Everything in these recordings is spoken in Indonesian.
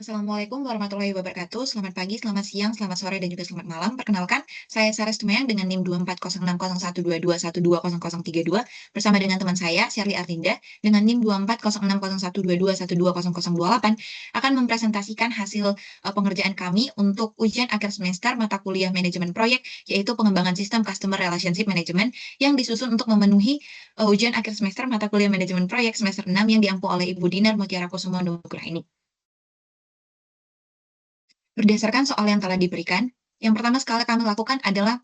Assalamualaikum warahmatullahi wabarakatuh. Selamat pagi, selamat siang, selamat sore, dan juga selamat malam. Perkenalkan, saya Saras Tumayang dengan NIM 24060122121032 bersama dengan teman saya, Shirley Arlinda, dengan NIM 24060122121028 akan mempresentasikan hasil pengerjaan kami untuk ujian akhir semester mata kuliah manajemen proyek, yaitu pengembangan sistem Customer Relationship Management yang disusun untuk memenuhi ujian akhir semester mata kuliah manajemen proyek semester 6 yang diampu oleh Ibu Dinar Mutiara Kusuma Nugraha ini. Berdasarkan soal yang telah diberikan, yang pertama sekali kami lakukan adalah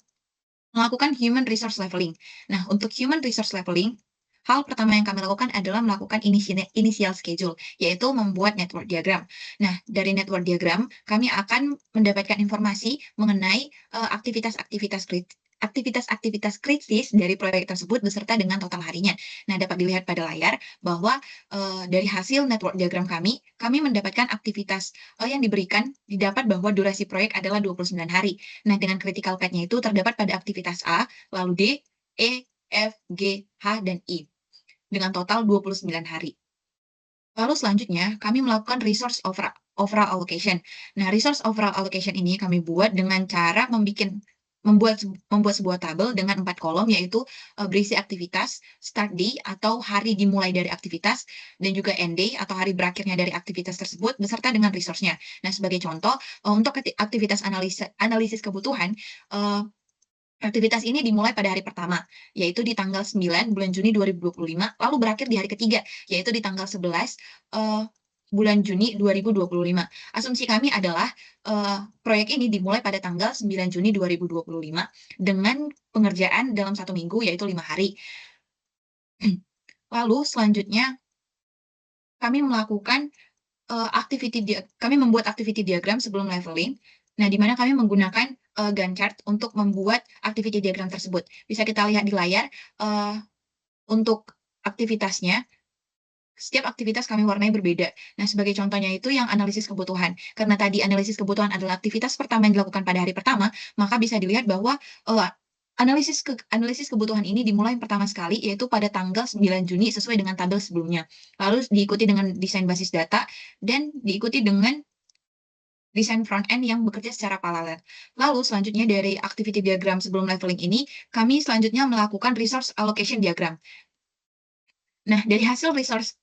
melakukan human resource leveling. Nah, untuk human resource leveling, hal pertama yang kami lakukan adalah melakukan initial schedule, yaitu membuat network diagram. Nah, dari network diagram, kami akan mendapatkan informasi mengenai aktivitas-aktivitas kritis dari proyek tersebut beserta dengan total harinya. Nah, dapat dilihat pada layar bahwa dari hasil network diagram kami mendapatkan aktivitas yang diberikan, didapat bahwa durasi proyek adalah 29 hari. Nah, dengan critical path-nya itu terdapat pada aktivitas A, lalu D, E, F, G, H, dan I, dengan total 29 hari. Lalu selanjutnya, kami melakukan resource overall allocation. Nah, resource overall allocation ini kami buat dengan cara membuat sebuah tabel dengan 4 kolom, yaitu berisi aktivitas, start day atau hari dimulai dari aktivitas, dan juga end day atau hari berakhirnya dari aktivitas tersebut, beserta dengan resource-nya. Nah, sebagai contoh, untuk aktivitas analisis kebutuhan, eh, aktivitas ini dimulai pada hari pertama, yaitu di tanggal 9 bulan Juni 2025, lalu berakhir di hari ketiga, yaitu di tanggal 11 bulan Juni 2025. Asumsi kami adalah proyek ini dimulai pada tanggal 9 Juni 2025 dengan pengerjaan dalam 1 minggu, yaitu 5 hari. Lalu selanjutnya kami melakukan kami membuat activity diagram sebelum leveling. Nah, di mana kami menggunakan Gantt chart untuk membuat activity diagram tersebut. Bisa kita lihat di layar, untuk aktivitasnya, setiap aktivitas kami warnai berbeda. Nah, sebagai contohnya itu yang analisis kebutuhan. Karena tadi analisis kebutuhan adalah aktivitas pertama yang dilakukan pada hari pertama, maka bisa dilihat bahwa analisis kebutuhan ini dimulai pertama sekali, yaitu pada tanggal 9 Juni sesuai dengan tabel sebelumnya. Lalu diikuti dengan desain basis data dan diikuti dengan desain front end yang bekerja secara paralel. Lalu selanjutnya dari activity diagram sebelum leveling ini, kami selanjutnya melakukan resource allocation diagram. Nah, dari hasil resource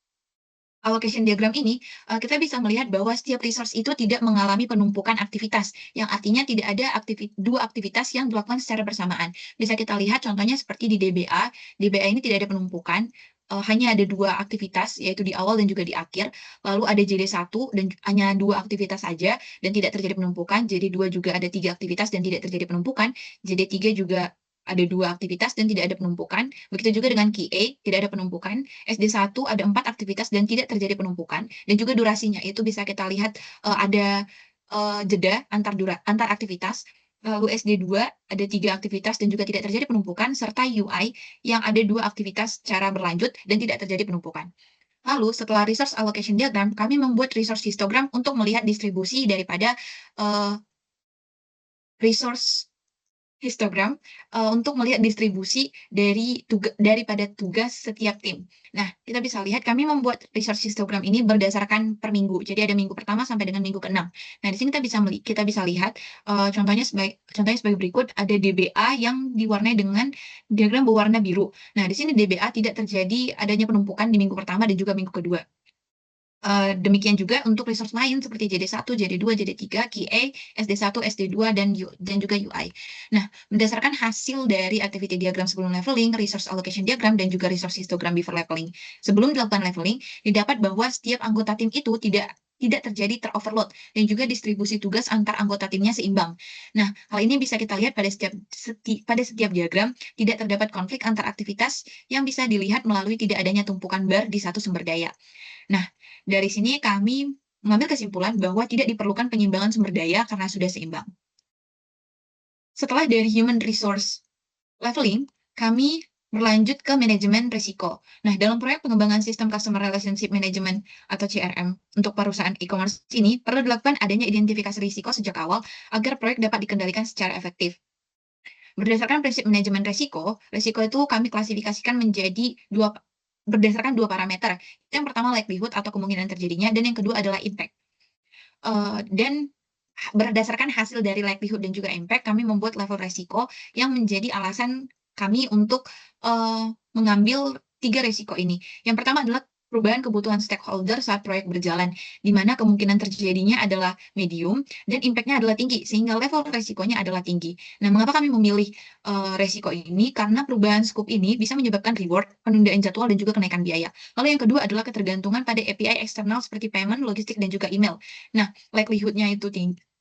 allocation diagram ini, kita bisa melihat bahwa setiap resource itu tidak mengalami penumpukan aktivitas, yang artinya tidak ada dua aktivitas yang dilakukan secara bersamaan. Bisa kita lihat contohnya seperti di DBA. DBA ini tidak ada penumpukan, hanya ada dua aktivitas, yaitu di awal dan juga di akhir. Lalu ada JD1 dan hanya dua aktivitas saja dan tidak terjadi penumpukan. JD2 juga ada 3 aktivitas dan tidak terjadi penumpukan. JD3 juga ada 2 aktivitas dan tidak ada penumpukan. Begitu juga dengan QA, tidak ada penumpukan. SD1 ada 4 aktivitas dan tidak terjadi penumpukan. Dan juga durasinya itu bisa kita lihat ada jeda antar aktivitas. Lalu SD2 ada 3 aktivitas dan juga tidak terjadi penumpukan, serta UI yang ada 2 aktivitas secara berlanjut dan tidak terjadi penumpukan. Lalu setelah resource allocation diagram, kami membuat resource histogram untuk melihat distribusi daripada resource histogram, untuk melihat distribusi daripada tugas setiap tim. Nah, kita bisa lihat kami membuat resource histogram ini berdasarkan per minggu. Jadi ada minggu pertama sampai dengan minggu ke-6. Nah, di sini kita bisa lihat, contohnya sebagai berikut, ada DBA yang diwarnai dengan diagram berwarna biru. Nah, di sini DBA tidak terjadi adanya penumpukan di minggu pertama dan juga minggu kedua. Demikian juga untuk resource lain seperti JD1, JD2, JD3, QA, SD1, SD2, dan juga UI. Nah, berdasarkan hasil dari activity diagram sebelum leveling, resource allocation diagram, dan juga resource histogram before leveling. Sebelum dilakukan leveling, didapat bahwa setiap anggota tim itu tidak terjadi teroverload dan juga distribusi tugas antar anggota timnya seimbang. Nah, hal ini bisa kita lihat pada setiap diagram tidak terdapat konflik antar aktivitas yang bisa dilihat melalui tidak adanya tumpukan bar di satu sumber daya. Nah, dari sini kami mengambil kesimpulan bahwa tidak diperlukan penyimbangan sumber daya karena sudah seimbang. Setelah dari human resource leveling, kami berlanjut ke manajemen risiko. Nah, dalam proyek pengembangan sistem Customer Relationship Management atau CRM untuk perusahaan e-commerce ini, perlu dilakukan adanya identifikasi risiko sejak awal agar proyek dapat dikendalikan secara efektif. Berdasarkan prinsip manajemen risiko itu kami klasifikasikan menjadi berdasarkan 2 parameter. Yang pertama likelihood atau kemungkinan terjadinya, dan yang kedua adalah impact. dan berdasarkan hasil dari likelihood dan juga impact, kami membuat level resiko yang menjadi alasan kami untuk, mengambil 3 resiko ini. Yang pertama adalah perubahan kebutuhan stakeholder saat proyek berjalan, di mana kemungkinan terjadinya adalah medium dan impact-nya adalah tinggi, sehingga level resikonya adalah tinggi. Nah, mengapa kami memilih, resiko ini? Karena perubahan scope ini bisa menyebabkan reward, penundaan jadwal, dan juga kenaikan biaya. Lalu yang kedua adalah ketergantungan pada API eksternal seperti payment, logistik, dan juga email. Nah, likelihood-nya itu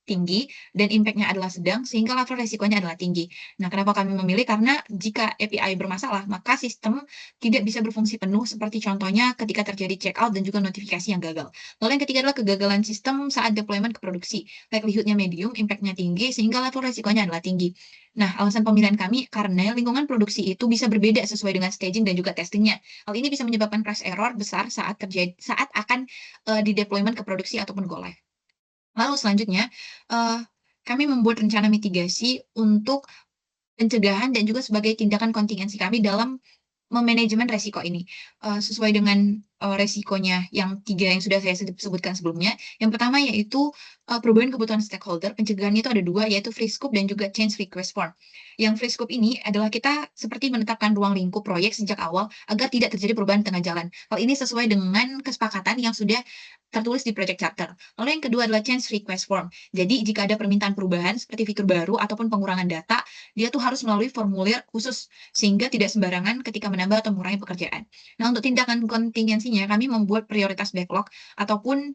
tinggi dan impact-nya adalah sedang, sehingga level resikonya adalah tinggi. Nah, kenapa kami memilih? Karena jika API bermasalah, maka sistem tidak bisa berfungsi penuh, seperti contohnya ketika terjadi checkout dan juga notifikasi yang gagal. Lalu yang ketiga adalah kegagalan sistem saat deployment ke produksi. Likelihood-nya medium, impact-nya tinggi, sehingga level resikonya adalah tinggi. Nah, alasan pemilihan kami karena lingkungan produksi itu bisa berbeda sesuai dengan staging dan juga testingnya. Hal ini bisa menyebabkan crash error besar saat akan di deployment ke produksi ataupun go live. Lalu selanjutnya, eee, kami membuat rencana mitigasi untuk pencegahan dan juga sebagai tindakan kontingensi kami dalam memanajemen resiko ini, sesuai dengan, resikonya yang 3 yang sudah saya sebutkan sebelumnya. Yang pertama yaitu, perubahan kebutuhan stakeholder, pencegahannya itu ada 2 yaitu free scope dan juga change request form. Yang free scope ini adalah kita seperti menetapkan ruang lingkup proyek sejak awal agar tidak terjadi perubahan di tengah jalan. Hal ini sesuai dengan kesepakatan yang sudah tertulis di project charter. Lalu yang kedua adalah change request form. Jadi jika ada permintaan perubahan seperti fitur baru ataupun pengurangan data, dia tuh harus melalui formulir khusus sehingga tidak sembarangan ketika menambah atau mengurangi pekerjaan. Nah, untuk tindakan kontingensinya, kami membuat prioritas backlog ataupun,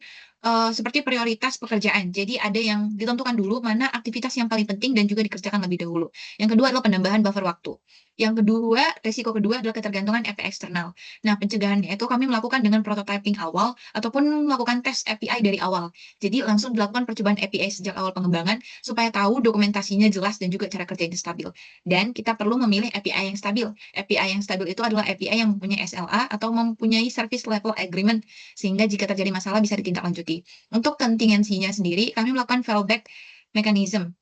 seperti prioritas pekerjaan. Jadi ada yang ditentukan dulu mana aktivitas yang paling penting dan juga dikerjakan lebih dahulu. Yang kedua adalah penambahan buffer waktu. Yang kedua, resiko kedua adalah ketergantungan API eksternal. Nah, pencegahannya itu kami melakukan dengan prototyping awal ataupun melakukan tes API dari awal. Jadi langsung dilakukan percobaan API sejak awal pengembangan supaya tahu dokumentasinya jelas dan juga cara kerjanya stabil. Dan kita perlu memilih API yang stabil. API yang stabil itu adalah API yang mempunyai SLA atau mempunyai service level agreement, sehingga jika terjadi masalah bisa ditindaklanjuti. Untuk kontingensinya sendiri, kami melakukan fallback mechanism,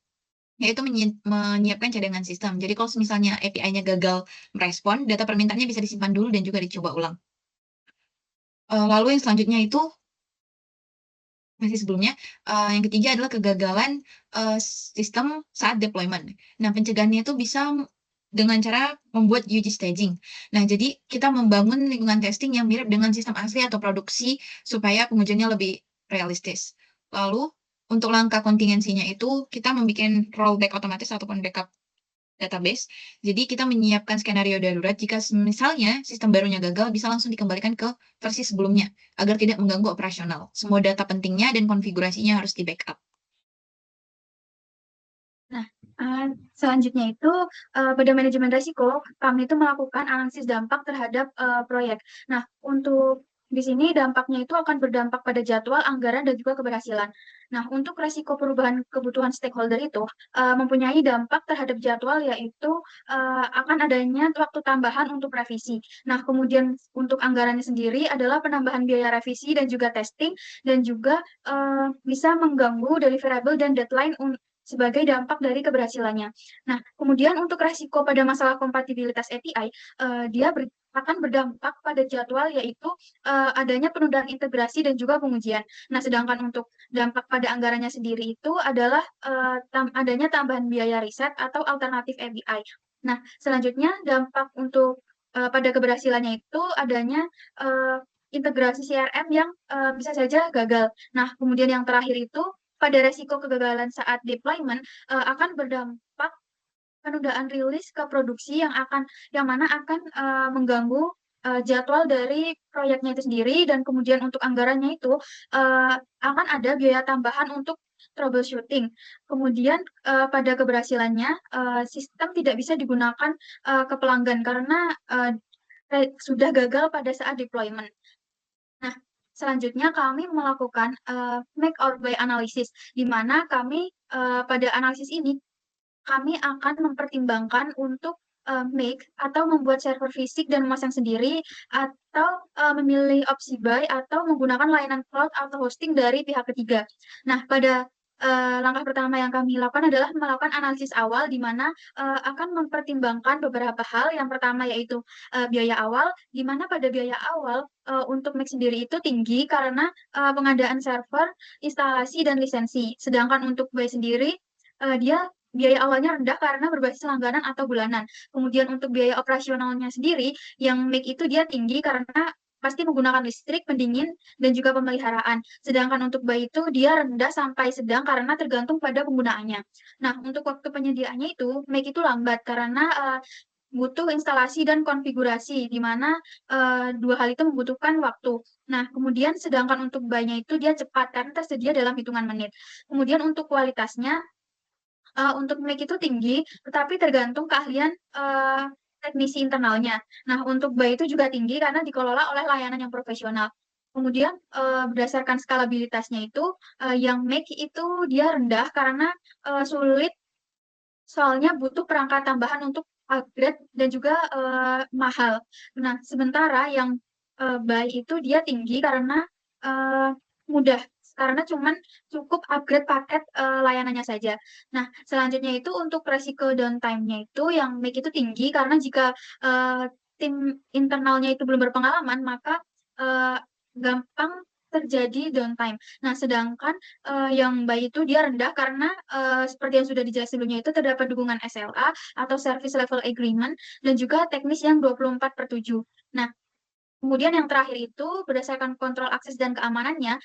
yaitu menyiapkan cadangan sistem. Jadi kalau misalnya API-nya gagal merespon, data permintaannya bisa disimpan dulu dan juga dicoba ulang. Lalu yang selanjutnya itu masih sebelumnya, yang ketiga adalah kegagalan, sistem saat deployment. Nah, pencegahannya itu bisa dengan cara membuat uji staging. Nah, jadi kita membangun lingkungan testing yang mirip dengan sistem asli atau produksi supaya pengujiannya lebih realistis. Lalu untuk langkah kontingensinya itu kita membuat rollback otomatis ataupun backup database. Jadi kita menyiapkan skenario darurat jika misalnya sistem barunya gagal bisa langsung dikembalikan ke versi sebelumnya agar tidak mengganggu operasional. Semua data pentingnya dan konfigurasinya harus di-backup. Nah, selanjutnya itu, pada manajemen resiko, kami itu melakukan analisis dampak terhadap, proyek. Nah, untuk di sini dampaknya itu akan berdampak pada jadwal, anggaran, dan juga keberhasilan. Nah, untuk resiko perubahan kebutuhan stakeholder itu, mempunyai dampak terhadap jadwal, yaitu, akan adanya waktu tambahan untuk revisi. Nah, kemudian untuk anggarannya sendiri adalah penambahan biaya revisi dan juga testing, dan juga, bisa mengganggu deliverable dan deadline sebagai dampak dari keberhasilannya. Nah, kemudian untuk resiko pada masalah kompatibilitas API, dia akan berdampak pada jadwal, yaitu adanya penundaan integrasi dan juga pengujian. Nah, sedangkan untuk dampak pada anggarannya sendiri itu adalah adanya tambahan biaya riset atau alternatif API. Nah, selanjutnya dampak untuk pada keberhasilannya itu adanya integrasi CRM yang bisa saja gagal. Nah, kemudian yang terakhir itu pada resiko kegagalan saat deployment, akan berdampak penundaan rilis ke produksi yang mana akan, mengganggu, jadwal dari proyeknya itu sendiri, dan kemudian untuk anggarannya itu, akan ada biaya tambahan untuk troubleshooting. Kemudian, pada keberhasilannya, sistem tidak bisa digunakan, ke pelanggan karena, sudah gagal pada saat deployment. Nah, selanjutnya kami melakukan, make or buy analysis, di mana kami, pada analisis ini, kami akan mempertimbangkan untuk, make atau membuat server fisik dan memasang sendiri, atau, memilih opsi buy atau menggunakan layanan cloud atau hosting dari pihak ketiga. Nah, pada langkah pertama yang kami lakukan adalah melakukan analisis awal di mana, akan mempertimbangkan beberapa hal. Yang pertama yaitu, biaya awal, di mana pada biaya awal, untuk Mac sendiri itu tinggi karena, pengadaan server, instalasi, dan lisensi. Sedangkan untuk Buy sendiri, dia biaya awalnya rendah karena berbasis langganan atau bulanan. Kemudian untuk biaya operasionalnya sendiri, yang Mac itu dia tinggi karena pasti menggunakan listrik, pendingin, dan juga pemeliharaan. Sedangkan untuk bayi itu dia rendah sampai sedang karena tergantung pada penggunaannya. Nah, untuk waktu penyediaannya itu, Mac itu lambat karena butuh instalasi dan konfigurasi, di mana dua hal itu membutuhkan waktu. Nah, kemudian sedangkan untuk bayinya itu dia cepat karena tersedia dalam hitungan menit. Kemudian untuk kualitasnya, untuk Mac itu tinggi, tetapi tergantung keahlian teknisi internalnya. Nah, untuk Buy itu juga tinggi karena dikelola oleh layanan yang profesional. Kemudian, berdasarkan skalabilitasnya itu, yang Mac itu dia rendah karena, sulit soalnya butuh perangkat tambahan untuk upgrade dan juga, mahal. Nah, sementara yang, Buy itu dia tinggi karena, eee, mudah, karena cuman cukup upgrade paket, layanannya saja. Nah, selanjutnya itu untuk resiko downtime-nya itu yang Mac itu tinggi karena jika, tim internalnya itu belum berpengalaman, maka, gampang terjadi downtime. Nah, sedangkan yang Buy itu dia rendah karena, seperti yang sudah dijelaskan sebelumnya itu terdapat dukungan SLA atau Service Level Agreement dan juga teknis yang 24/7. Nah, kemudian yang terakhir itu berdasarkan kontrol akses dan keamanannya,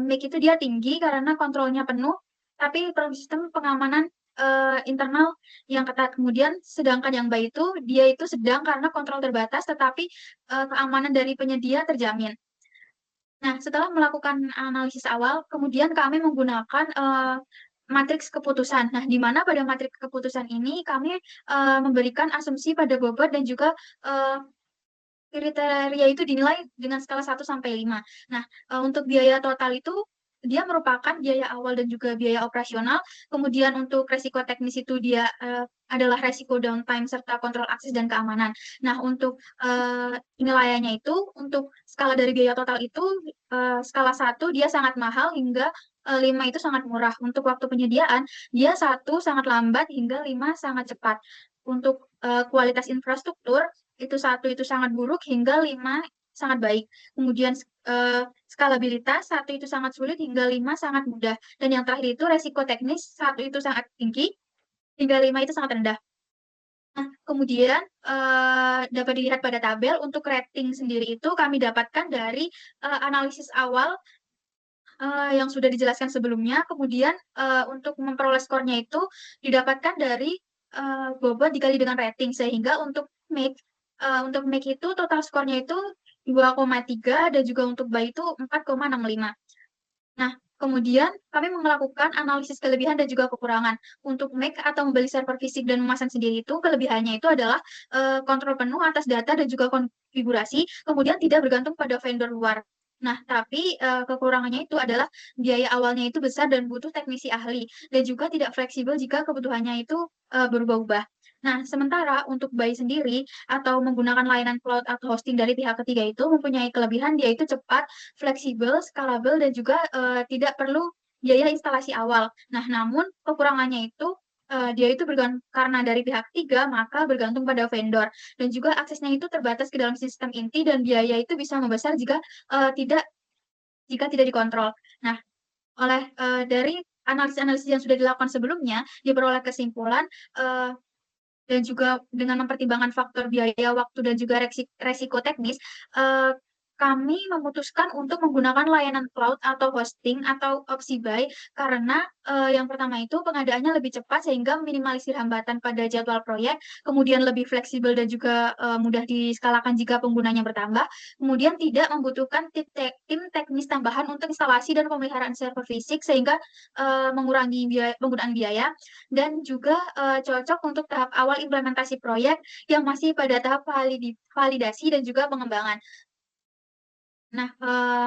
Mac itu dia tinggi karena kontrolnya penuh, tapi perlu sistem pengamanan, internal yang ketat. Kemudian sedangkan yang Buy itu, dia itu sedang karena kontrol terbatas tetapi, keamanan dari penyedia terjamin. Nah, setelah melakukan analisis awal, kemudian kami menggunakan, matriks keputusan. Nah, di mana pada matriks keputusan ini kami, memberikan asumsi pada bobot dan juga, kriteria itu dinilai dengan skala 1 sampai 5. Nah, untuk biaya total itu, dia merupakan biaya awal dan juga biaya operasional, kemudian untuk resiko teknis itu dia, adalah resiko downtime serta kontrol akses dan keamanan. Nah, untuk, penilaiannya itu, untuk skala dari biaya total itu, skala 1 dia sangat mahal hingga, 5 itu sangat murah. Untuk waktu penyediaan, dia 1 sangat lambat hingga 5 sangat cepat. Untuk, kualitas infrastruktur, itu 1 itu sangat buruk hingga 5 sangat baik. Kemudian skalabilitas 1 itu sangat sulit hingga 5 sangat mudah. Dan yang terakhir itu resiko teknis 1 itu sangat tinggi hingga 5 itu sangat rendah. Nah, kemudian, dapat dilihat pada tabel untuk rating sendiri itu kami dapatkan dari, analisis awal, yang sudah dijelaskan sebelumnya. Kemudian, untuk memperoleh skornya itu didapatkan dari, bobot dikali dengan rating. Sehingga untuk Make itu total skornya itu 2,3 dan juga untuk Buy itu 4,65. Nah, kemudian kami melakukan analisis kelebihan dan juga kekurangan. Untuk Make atau membeli server fisik dan memasang sendiri itu, kelebihannya itu adalah, kontrol penuh atas data dan juga konfigurasi, kemudian tidak bergantung pada vendor luar. Nah, tapi, kekurangannya itu adalah biaya awalnya itu besar dan butuh teknisi ahli, dan juga tidak fleksibel jika kebutuhannya itu, berubah-ubah. Nah, sementara untuk Buy sendiri atau menggunakan layanan cloud atau hosting dari pihak ketiga itu mempunyai kelebihan, dia itu cepat, fleksibel, skalabel, dan juga, tidak perlu biaya instalasi awal. Nah, namun kekurangannya itu, dia itu karena dari pihak ketiga, maka bergantung pada vendor dan juga aksesnya itu terbatas ke dalam sistem inti dan biaya itu bisa membesar jika, tidak dikontrol. Nah, dari analisis-analisis yang sudah dilakukan sebelumnya, diperoleh kesimpulan, eee dan juga dengan mempertimbangkan faktor biaya, waktu, dan juga resiko teknis, eee, kami memutuskan untuk menggunakan layanan cloud atau hosting atau opsi buy karena, yang pertama itu pengadaannya lebih cepat sehingga meminimalisir hambatan pada jadwal proyek, kemudian lebih fleksibel dan juga, mudah diskalakan jika penggunanya bertambah, kemudian tidak membutuhkan tim teknis tambahan untuk instalasi dan pemeliharaan server fisik sehingga, mengurangi penggunaan biaya dan juga, cocok untuk tahap awal implementasi proyek yang masih pada tahap validasi dan juga pengembangan. Nah,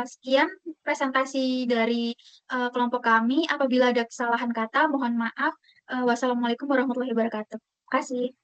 sekian presentasi dari, kelompok kami. Apabila ada kesalahan kata mohon maaf. Wassalamualaikum warahmatullahi wabarakatuh. Terima kasih.